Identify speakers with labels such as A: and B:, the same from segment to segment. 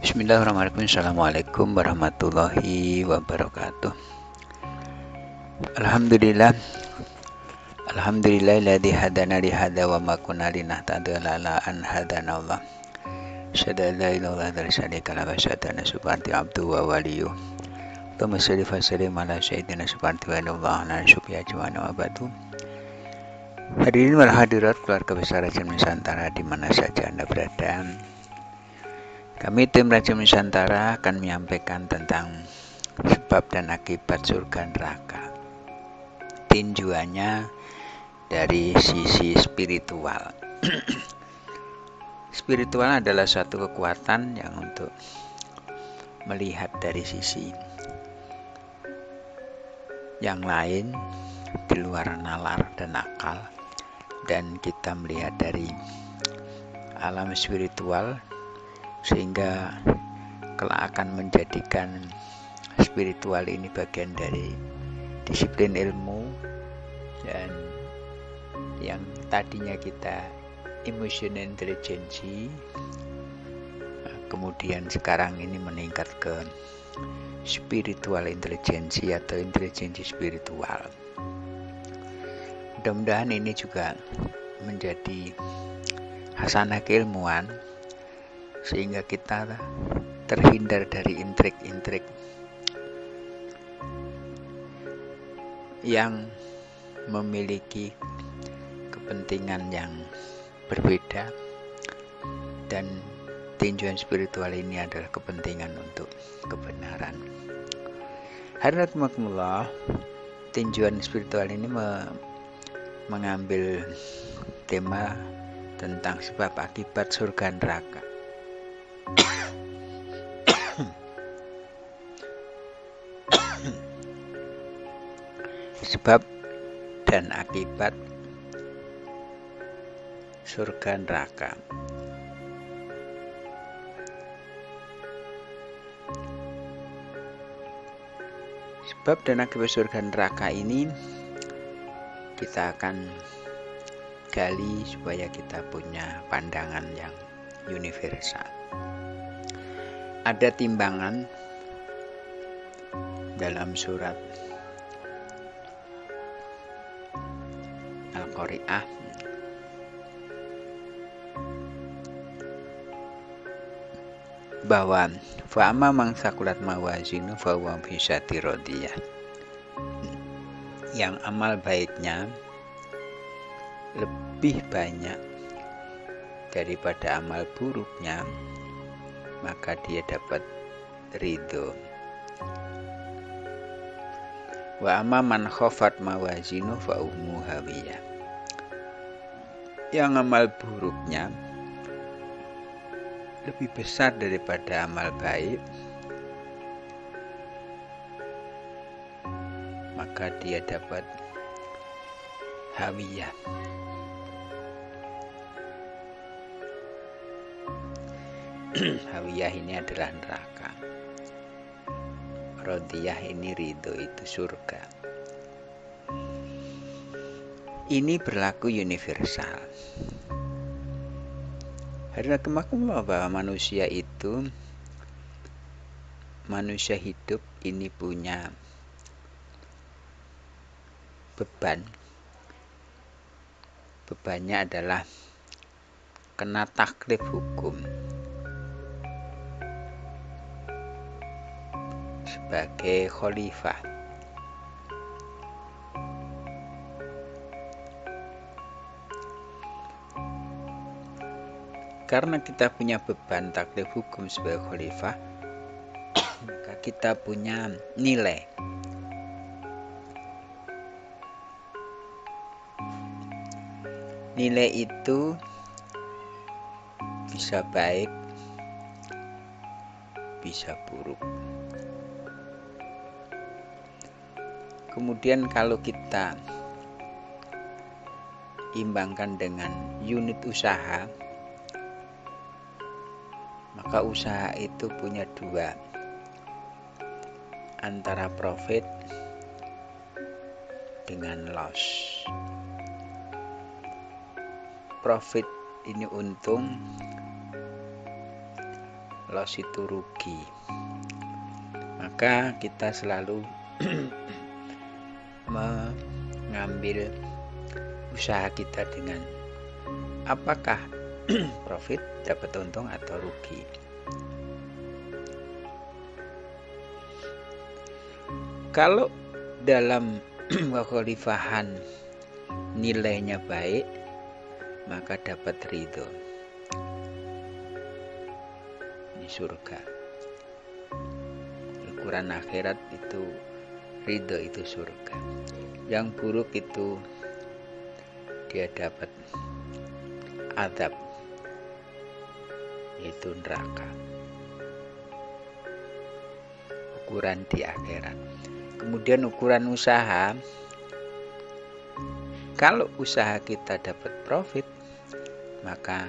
A: Bismillahirrahmanirrahim. Assalamualaikum warahmatullahi wabarakatuh. Alhamdulillah. Alhamdulillahilladzi hadana li hadza wa ma kunna linahtadiya laula an hadanallah. Asyhadu an la ilaha illallah syarika lahu wa asyhadu anna subhanahu abduhu wa waliyuh. Allahumma shalli wa sallim ala sayyidina subhanahu wa ta'ala syubiya jwana wa ba'du. Hadirin wal hadirat keluarga besar Raja Nusantara di mana saja Anda berada. Kami tim Raja Nusantara akan menyampaikan tentang sebab dan akibat surga neraka. Tinjuannya dari sisi spiritual. Spiritual adalah suatu kekuatan yang untuk melihat dari sisi yang lain di luar nalar dan akal, dan kita melihat dari alam spiritual sehingga kelak akan menjadikan spiritual ini bagian dari disiplin ilmu, dan yang tadinya kita emotional intelligence kemudian sekarang ini meningkat ke spiritual intelligence atau intelijensi spiritual. Mudah-mudahan ini juga menjadi hasanah keilmuan sehingga kita terhindar dari intrik-intrik yang memiliki kepentingan yang berbeda, dan tinjuan spiritual ini adalah kepentingan untuk kebenaran. Hadiratullah, tinjuan spiritual ini mengambil tema tentang sebab akibat surga neraka. Sebab dan akibat surga neraka. Sebab dan akibat surga neraka ini kita akan gali supaya kita punya pandangan yang universal. Ada timbangan dalam surat Al-Qari'ah bahwa fa'ama man saqulat mawazinu fa huwa fi syati radiyah. Yang amal baiknya lebih banyak daripada amal buruknya, maka dia dapat ridho. Wa amma man khafat mawazinu fa ummu hawiyah. Yang amal buruknya lebih besar daripada amal baik, maka dia dapat hawiyah. Hawiyah ini adalah neraka. Rodiyah ini ridho, itu surga. Ini berlaku universal. Hadiratullah, bahwa manusia hidup ini punya beban. Bebannya adalah kena taklif hukum sebagai khalifah. Karena kita punya beban taklif hukum sebagai khalifah, maka kita punya nilai. Nilai itu bisa baik, bisa buruk. Kemudian kalau kita imbangkan dengan unit usaha, maka usaha itu punya dua, antara profit dengan loss. Profit ini untung, loss itu rugi. Maka kita selalu mengambil usaha kita dengan apakah profit, dapat untung atau rugi. Kalau dalam kekhalifahan nilainya baik, maka dapat ridho. Ini surga. Ukuran akhirat itu ridho, itu surga. Yang buruk itu dia dapat azab, yaitu neraka. Ukuran di akhirat. Kemudian ukuran usaha, kalau usaha kita dapat profit, maka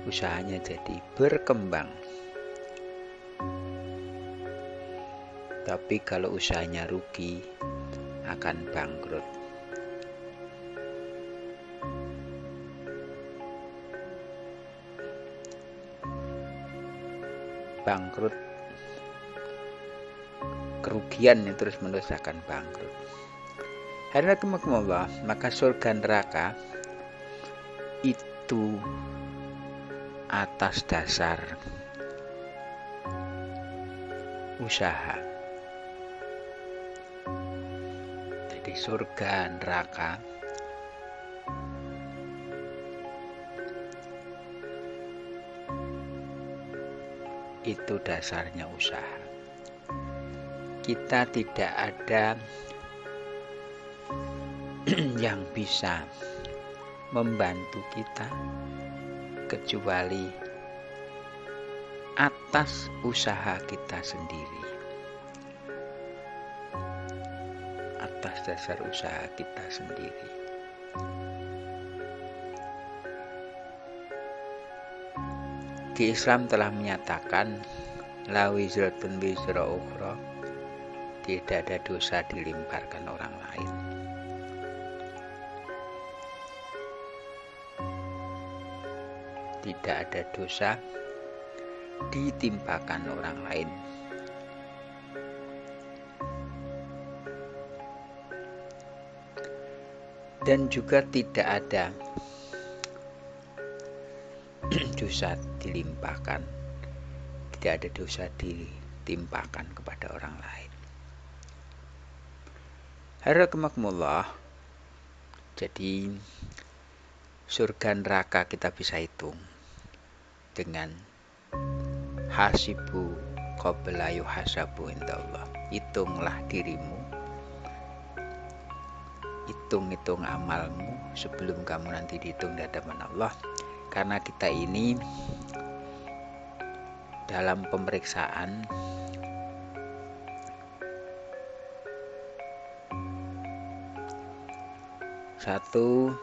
A: usahanya jadi berkembang. Tapi kalau usahanya rugi, akan bangkrut. Bangkrut, kerugian yang terus-menerus akan bangkrut. Hadirin, maka surga neraka itu atas dasar usaha. Jadi surga neraka itu dasarnya usaha. Kita tidak ada yang bisa membantu kita kecuali atas usaha kita sendiri, atas dasar usaha kita sendiri. Di Islam telah menyatakan la wizratun wizra ukhra, tidak ada dosa dilimparkan orang lain. Tidak ada dosa ditimpakan orang lain. Dan juga tidak ada dosa dilimpahkan, tidak ada dosa ditimpakan kepada orang lain. Hadirin, jadi surga neraka kita bisa hitung dengan hasibu qabla yuhasabu indallah. Hitunglah dirimu, hitung-hitung amalmu sebelum kamu nanti dihitung di hadapan Allah. Karena kita ini dalam pemeriksaan satu,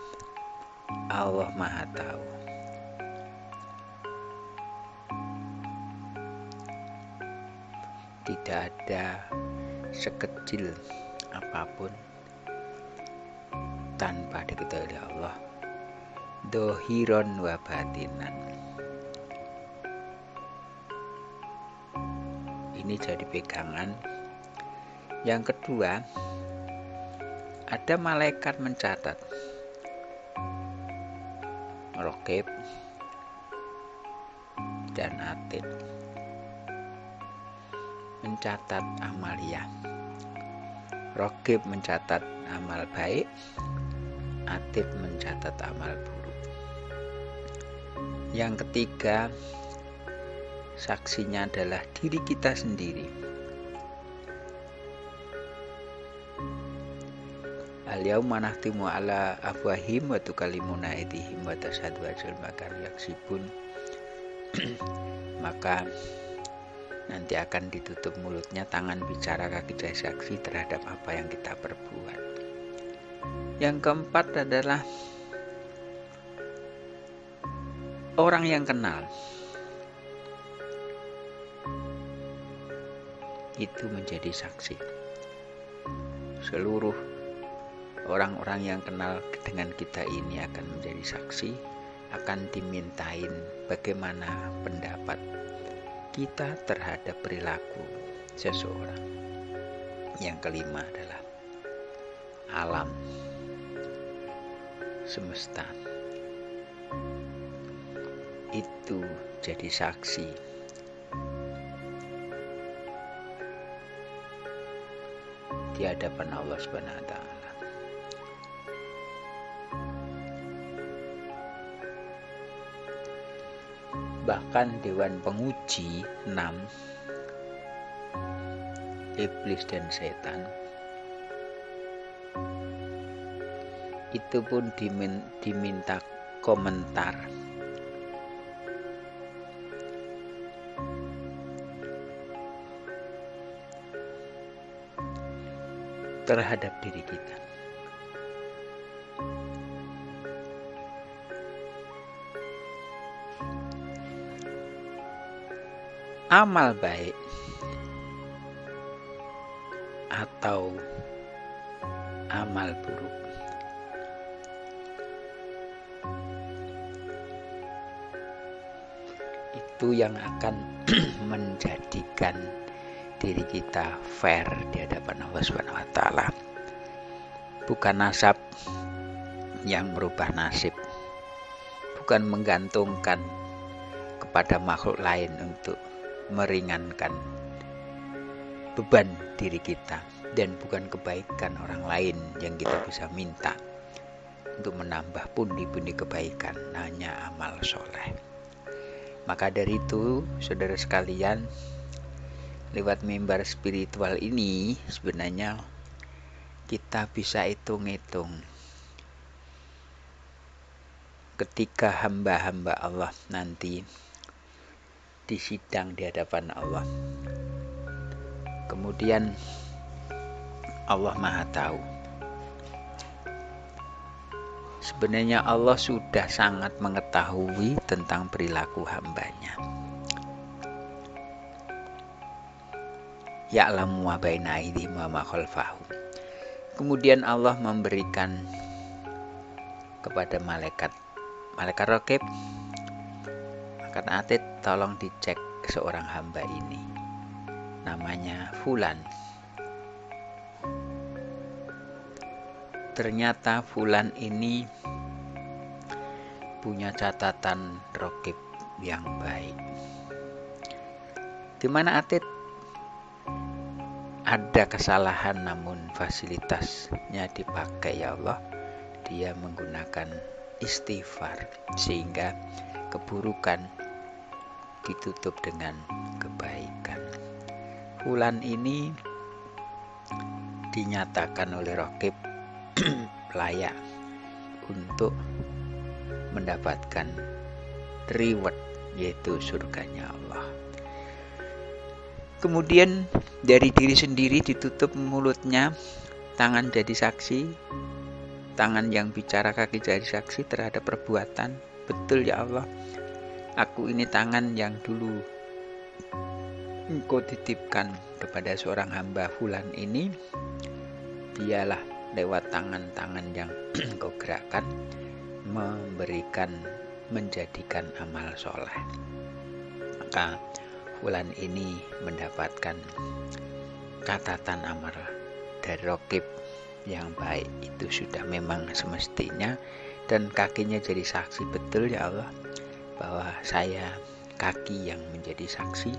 A: Allah Maha Tahu. Tidak ada sekecil apapun tanpa diketahui oleh Allah. Dohiron wa batinan. Ini jadi pegangan. Yang kedua, ada malaikat mencatat, Raqib dan Atid, mencatat amalia. Raqib mencatat amal baik, Atid mencatat amal buruk. Yang ketiga, saksinya adalah diri kita sendiri. Al-yauma nakhtimu ala afwahim wa tukallimuna aydihim wa tashhadu arjuluhum bima kanu yaksibun. Maka nanti akan ditutup mulutnya, tangan bicara, kaki jadi saksi terhadap apa yang kita perbuat. Yang keempat adalah orang yang kenal. Itu menjadi saksi. Seluruh orang-orang yang kenal dengan kita ini akan menjadi saksi, akan dimintain bagaimana pendapat kita terhadap perilaku seseorang. Yang kelima adalah alam semesta itu jadi saksi di hadapan Allah Subhanahu wa Ta'ala. Bahkan Dewan Penguji 6, iblis dan setan, itu pun diminta komentar terhadap diri kita. Amal baik atau amal buruk itu yang akan menjadikan diri kita fair di hadapan Allah Subhanahu wa Ta'ala. Bukan nasab yang merubah nasib, bukan menggantungkan kepada makhluk lain untuk meringankan beban diri kita, dan bukan kebaikan orang lain yang kita bisa minta untuk menambah pundi-pundi kebaikan, hanya amal soleh. Maka dari itu, saudara sekalian, lewat mimbar spiritual ini sebenarnya kita bisa hitung-hitung ketika hamba-hamba Allah nanti disidang di hadapan Allah. Kemudian Allah Maha Tahu. Sebenarnya Allah sudah sangat mengetahui tentang perilaku hambanya. Ya'lamu ma baina aydihim wa ma khalfahum. Kemudian Allah memberikan kepada malaikat raqib, kata Atid, tolong dicek seorang hamba ini, namanya Fulan. Ternyata Fulan ini punya catatan raqib yang baik. Di mana Atid ada kesalahan, namun fasilitasnya dipakai ya Allah, dia menggunakan istighfar sehingga keburukan ditutup dengan kebaikan. Fulan ini dinyatakan oleh raqib layak untuk mendapatkan reward, yaitu surganya Allah. Kemudian dari diri sendiri ditutup mulutnya, tangan jadi saksi, tangan yang bicara, kaki jadi saksi terhadap perbuatan. Betul ya Allah, aku ini tangan yang dulu Engkau titipkan kepada seorang hamba Fulan ini. Dialah lewat tangan-tangan yang Engkau gerakkan menjadikan amal soleh. Maka Fulan ini mendapatkan catatan amal dari raqib yang baik. Itu sudah memang semestinya, dan kakinya jadi saksi. Betul ya Allah, bahwa saya kaki yang menjadi saksi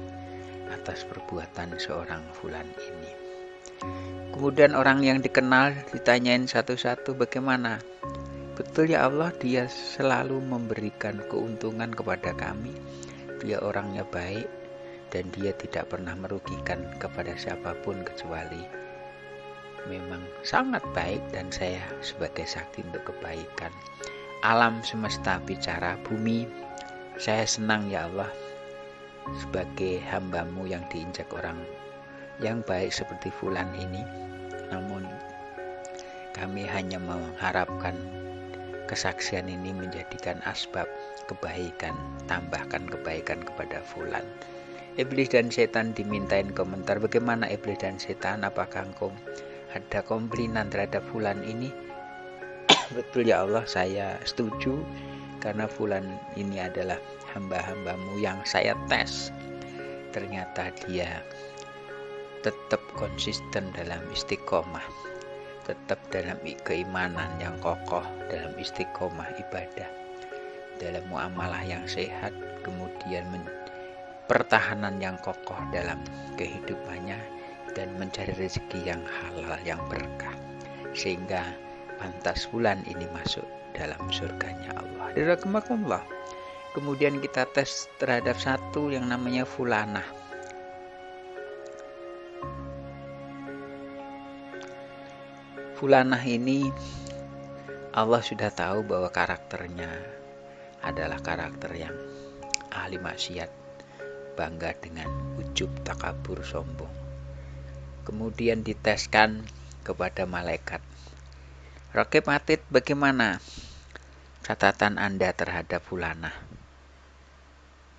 A: atas perbuatan seorang Fulan ini. Kemudian orang yang dikenal ditanyain satu-satu, bagaimana? Betul ya Allah, dia selalu memberikan keuntungan kepada kami. Dia orangnya baik dan dia tidak pernah merugikan kepada siapapun kecuali memang sangat baik, dan saya sebagai saksi untuk kebaikan. Alam semesta bicara, bumi, saya senang ya Allah sebagai hamba-Mu yang diinjak orang yang baik seperti Fulan ini. Namun kami hanya mengharapkan kesaksian ini menjadikan asbab kebaikan, tambahkan kebaikan kepada Fulan. Iblis dan setan dimintain komentar, bagaimana iblis dan setan, apakah engkau ada komplainan terhadap Fulan ini? Betul ya Allah, saya setuju, karena Fulan ini adalah hamba-hamba-Mu yang saya tes. ternyata dia tetap konsisten dalam istiqomah, tetap dalam keimanan yang kokoh, dalam istiqomah ibadah, dalam muamalah yang sehat, kemudian pertahanan yang kokoh dalam kehidupannya, dan mencari rezeki yang halal, yang berkah, sehingga pantas bulan ini masuk dalam surganya Allah. Dirahmatullah. Kemudian kita tes terhadap satu yang namanya fulanah. Fulanah ini Allah sudah tahu bahwa karakternya adalah karakter yang ahli maksiat, bangga dengan ujub, takabur, sombong. Kemudian diteskan kepada malaikat. Raqib Atid, bagaimana catatan Anda terhadap fulanah?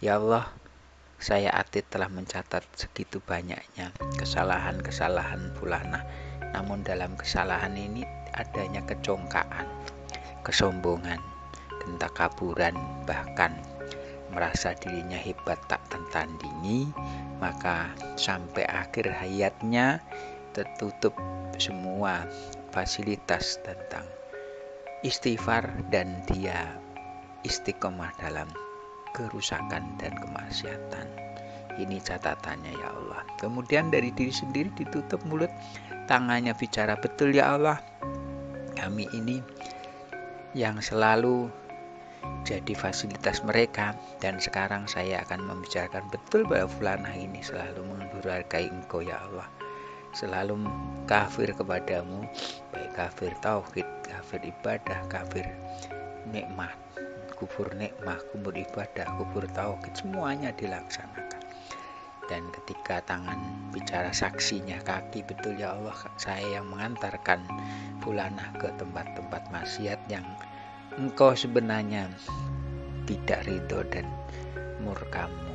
A: Ya Allah, saya Atid telah mencatat segitu banyaknya kesalahan-kesalahan fulanah. Namun dalam kesalahan ini adanya kecongkaan, kesombongan, dan takaburan, bahkan merasa dirinya hebat tak tertandingi. Maka sampai akhir hayatnya tertutup semua fasilitas tentang istighfar, dan dia istiqomah dalam kerusakan dan kemaksiatan. Ini catatannya ya Allah. Kemudian dari diri sendiri ditutup mulut, tangannya bicara, betul ya Allah, kami ini yang selalu jadi fasilitas mereka, dan sekarang saya akan membicarakan betul bahwa fulanah ini selalu mendurhakai Engkau ya Allah, selalu kafir kepadamu, baik kafir tauhid, kafir ibadah, kafir nikmat, kufur nikmat, kufur ibadah, kufur tauhid, semuanya dilaksanakan. Dan ketika tangan bicara, saksinya kaki, betul ya Allah, saya yang mengantarkan fulanah ke tempat-tempat maksiat yang Engkau sebenarnya tidak ridho dan murkamu.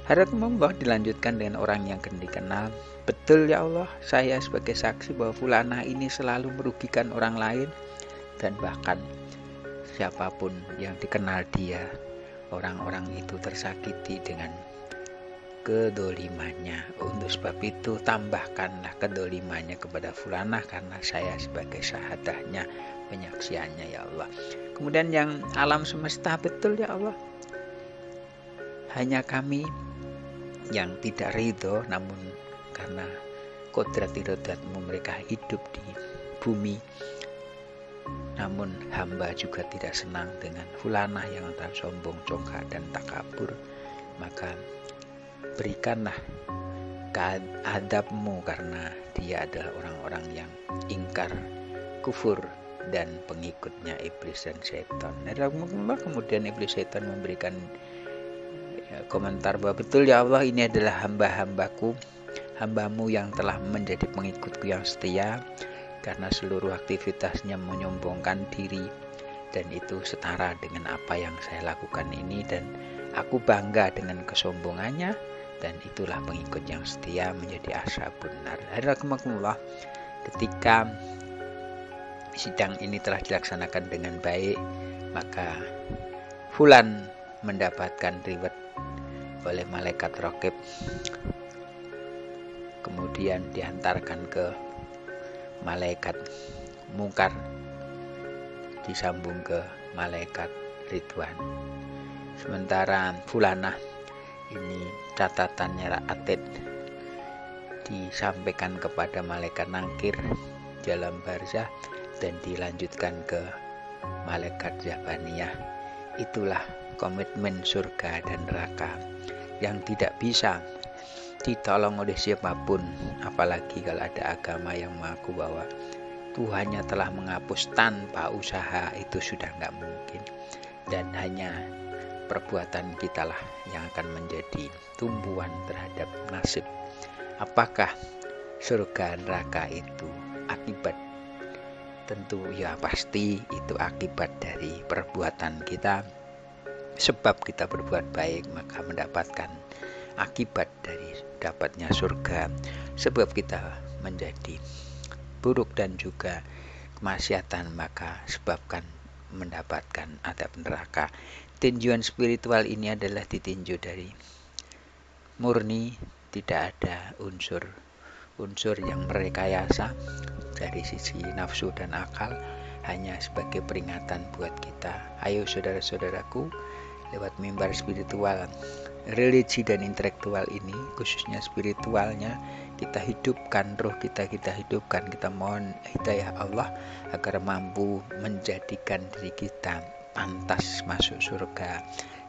A: Harapanullah dilanjutkan dengan orang yang dikenal. Betul ya Allah, saya sebagai saksi bahwa fulanah ini selalu merugikan orang lain, dan bahkan siapapun yang dikenal dia, orang-orang itu tersakiti dengan kedolimannya. Untuk sebab itu tambahkanlah kedolimannya kepada fulanah, karena saya sebagai syahadahnya, penyaksiannya ya Allah. Kemudian yang alam semesta, betul ya Allah, hanya kami yang tidak ridho, namun karena kodrat irodatmu mereka hidup di bumi. Namun hamba juga tidak senang dengan fulanah yang antara sombong, congkak, dan takabur. Maka berikanlah adabmu, karena dia adalah orang-orang yang ingkar, kufur, dan pengikutnya iblis dan setan. Kemudian iblis setan memberikan komentar bahwa betul ya Allah, ini adalah hamba-hambaku, hambamu yang telah menjadi pengikutku yang setia, karena seluruh aktivitasnya menyombongkan diri, dan itu setara dengan apa yang saya lakukan ini, dan aku bangga dengan kesombongannya, dan itulah pengikut yang setia menjadi ashabun nar. Hadiratullah, ketika sidang ini telah dilaksanakan dengan baik, maka fulan mendapatkan reward oleh malaikat Raqib, kemudian diantarkan ke malaikat Mungkar, disambung ke malaikat Ridwan. Sementara fulanah ini catatannya Atid disampaikan kepada malaikat Nangkir dalam barzah, dan dilanjutkan ke malaikat Zabaniyah. Itulah komitmen surga dan neraka yang tidak bisa ditolong oleh siapapun, apalagi kalau ada agama yang mengaku bahwa Tuhannya telah menghapus tanpa usaha. Itu sudah nggak mungkin, dan hanya perbuatan kitalah yang akan menjadi tumbuhan terhadap nasib. Apakah surga neraka itu akibat? Tentu ya pasti itu akibat dari perbuatan kita. Sebab kita berbuat baik, maka mendapatkan akibat dari dapatnya surga. Sebab kita menjadi buruk dan juga kemaksiatan, maka sebabkan mendapatkan adab neraka. Tinjuan spiritual ini adalah ditinjau dari murni, tidak ada unsur yang merekayasa dari sisi nafsu dan akal, hanya sebagai peringatan buat kita. Ayo saudara-saudaraku, lewat mimbar spiritual, religi dan intelektual ini, khususnya spiritualnya, kita hidupkan roh kita hidupkan, kita mohon hidayah Allah agar mampu menjadikan diri kita pantas masuk surga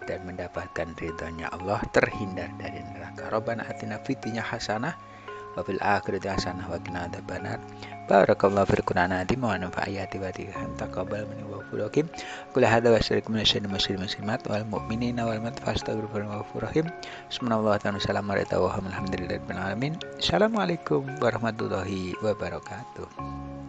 A: dan mendapatkan ridhonya Allah, terhindar dari neraka. Rabbana atina fid dunya hasanah wa fil akhirati hasanah wa qina adzabannar. Barakallahu fil Qur'ani wa nafa'ati wa taqabbal minni wa ghafurur Qul hadza wa asyhadu anna muslimat wal mu'minina wal mu'minat fastaghfirullaha wa ghafurur rahim. Bismillahirrahmanirrahim. Alhamdulillahi rabbil alamin. Assalamualaikum warahmatullahi wabarakatuh.